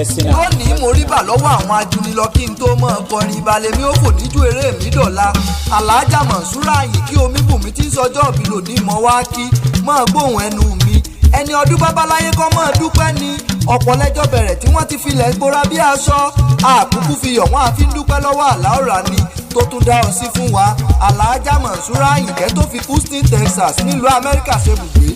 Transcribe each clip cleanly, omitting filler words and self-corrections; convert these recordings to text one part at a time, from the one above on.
blessing her. lónìí mo rí bà lọ́wọ́ àwọn ajunilọ kí n tó mọ̀ kọrin ìbalẹ̀ mi ó fò níjú eré mi dọ̀la. Alhaja Monsura Àyìnkẹ́ Omíbùnmi tí ń sọjọ́ òbí lòní mọ́ wá kí mọ́ gbóhùn ẹnu mi. ẹni ọdún babaláyé kọ́ mọ́ dúpẹ́ ni ọ̀pọ̀ lẹ́jọ́ bẹ̀rẹ̀ tí wọ́n ti filẹ̀ gbóra bí aṣọ. àkúkú fi yọ̀ wọ́n àfi ń dúpẹ́ lọ́wọ́ Àlàórà ni tó tún dá ọ sí fún wa. Alhaja Monsura Àyìnkẹ́ tó fi Houston, Texas nílùú Amẹ́ríkà ṣe bùgbé.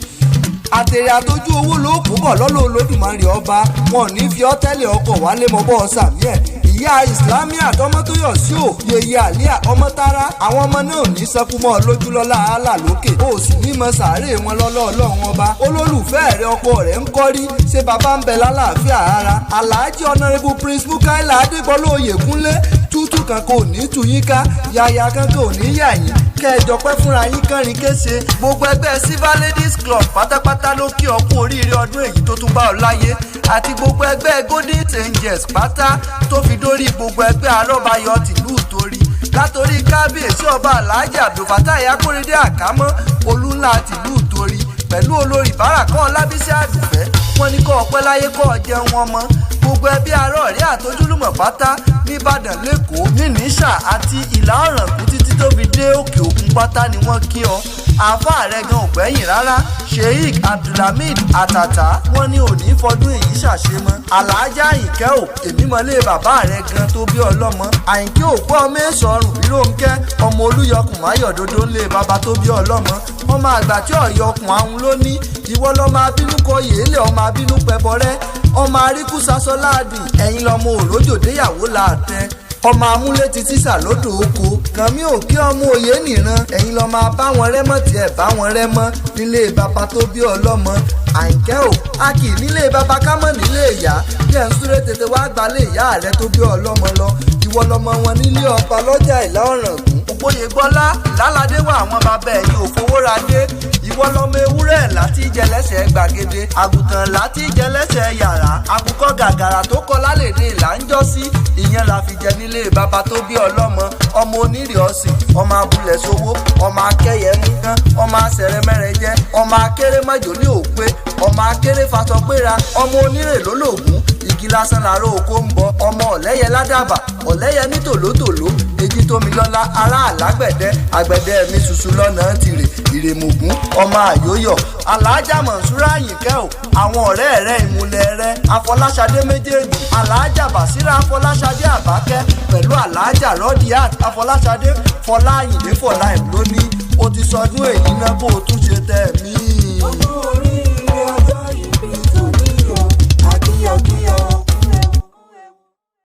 àtẹ̀rẹ̀ àtọ́jú owó ló kó bọ̀ lọ́lọ́ Olódùmarè ọba wọn ò ní fi ọ́ tẹ́lẹ̀ ọkọ̀ wálé mọ́ bọ́ sàmì ẹ̀. ìyá Islamia tọmọtóyọ̀ sí ò yeye àlíà ọmọ tara àwọn ọmọ náà ò ní sẹ́kù mọ́ lójú lọ́la àálà lókè ó sì ní mọ sàárè wọn lọ́lọ́ Ọlọ́run ọba. olólùfẹ́ rẹ ọkọ rẹ̀ ń kọ́rí ṣé bàbá ń bẹ lálàáfíà ara. Alhaji Honourable Prince Mukaila Adégbọlá Oyèkúnlé tútù kankan ò ní tú yín ká yàyà kankan ò ní yà yín kẹjọ pẹ́ fúnra yín kánrin kése. gbogbo ẹgbẹ́ Silver Ladies Club pátápátá ló kí ọ kú oríire ọdún èyí tó tún bá ọ láyé àti gbogbo ẹgbẹ́ Golden Angels pátá tó fi dórí gbogbo ẹgbẹ́ arọ́bayọ tìlú Ìtorí látòrí kábíyèsí ọba Alhaji Abdulfatai Akóredé Àkámọ́ olúńlá tìlú Ìtorí pẹ̀lú olórí Bárakọ́ Ọlábísí Àdùfẹ́ wọ́n ní kọ́ ọpẹ́ láyé kọ́ ọ jẹun wọn mọ́. gbogbo ẹbí arọ́ọ̀rẹ́ àtojúlùmọ̀ pátá nìbàdàn lẹ́kọ̀ọ́ nínísà àti ìlà ọ̀ràngún títí tó fi dé òkè òkun pátá ni wọ́n kí ọ. àáfàá rẹ gan ò gbẹ́yìn rárá Sheikh Abdulhamid Àtàtà wọ́n ní òní fọdún èyí ṣàṣemọ́. Alhaja Àyìnkẹ́ ò èmi mọ́lé bàbá rẹ gan tó bí ọlọ́mọ. Àyìnkẹ́ ò gbọ́ mẹ́sàn ọrùn bí Rónkẹ́ ọmọ Olúyọkùn máyọ̀dódó ńlé bàbá tó bí ọlọ́mọ. ọmọ àgbà tí ọ̀yọkùn ahun ló ní ìwọ lọ́mọ abínú kọ yèélẹ̀ ọmọ abínú pẹbọrẹ́ ọmọ aríkú sasọ́láàdùn ẹ̀yin lọ́mọ òrójòdéyàwó láàtẹ ọmọ amúlé ti tísà lódò oko kànmí òkè ọmọ òye nìran ẹ̀yin lọ́mọ abáwọn rẹ́mọ̀ tí ẹ̀ bá wọn rẹ́mọ́ nílé bàbá tó bí ọlọ́mọ. Àyìnkẹ́ ò a kì í nílé bàbá kámọ́ nílé ìyá bí ẹ̀ ń súré tètè wá gbalé ìyá rẹ tó bí ọlọ́mọ lọ ìwọ lọmọ wọn nílé ọba lọ́jà Ìlá Ọ̀ràngún. Ògbóyègbọ́lá láládé wà àwọn bàbá ẹ̀yìn òfowóradé ìwọ lọmọ ewúrẹ́ láti jẹlẹ́sẹ̀ gbàgede àgùntàn láti jẹlẹ́sẹ̀ yàrá àkùkọ gàgàrà tó kọ lálẹ́dẹ̀ là ń jọ́ sí ìyẹn la fi jẹ nílé bàbá tó bí ọlọ́mọ. ọmọ onírè ọ̀sìn ọmọ abúlẹ̀ sowó ọmọ akẹ́yẹ nìkan ọmọ asẹ̀rẹ̀mẹ̀rẹ̀ jẹ́ ọmọ akéré mọ́jọ ní òpé ọmọ akéré fatọ́gbéra ọmọ onírè lólògùn igi lásán làárọ̀ oko ń bọ ọmọ ọ̀lẹ́yẹ ládàbà ọ̀lẹ́yẹ ní tòlótòló èjì tómi lọ́lá ará àlágbẹ̀dẹ àgbẹ̀dẹ mi ṣùṣù lọ́nà tìrè ìrèmọ̀gún ọmọ àyóyọ̀. Alhaja Monsura Àyìnkẹ́ ò àwọn ọ̀rẹ́ rẹ̀ ìmúlẹ̀ rẹ̀ Afọláṣadé méjèèjì Alhaja Basira Afọláṣadé Àbákẹ́ pẹ̀lú Alhaja Rodiat Afọláṣadé Fọláyìndé Fọláìm lónìí o ti sọdún èyí náà bó o tún ṣe tẹ̀ mí.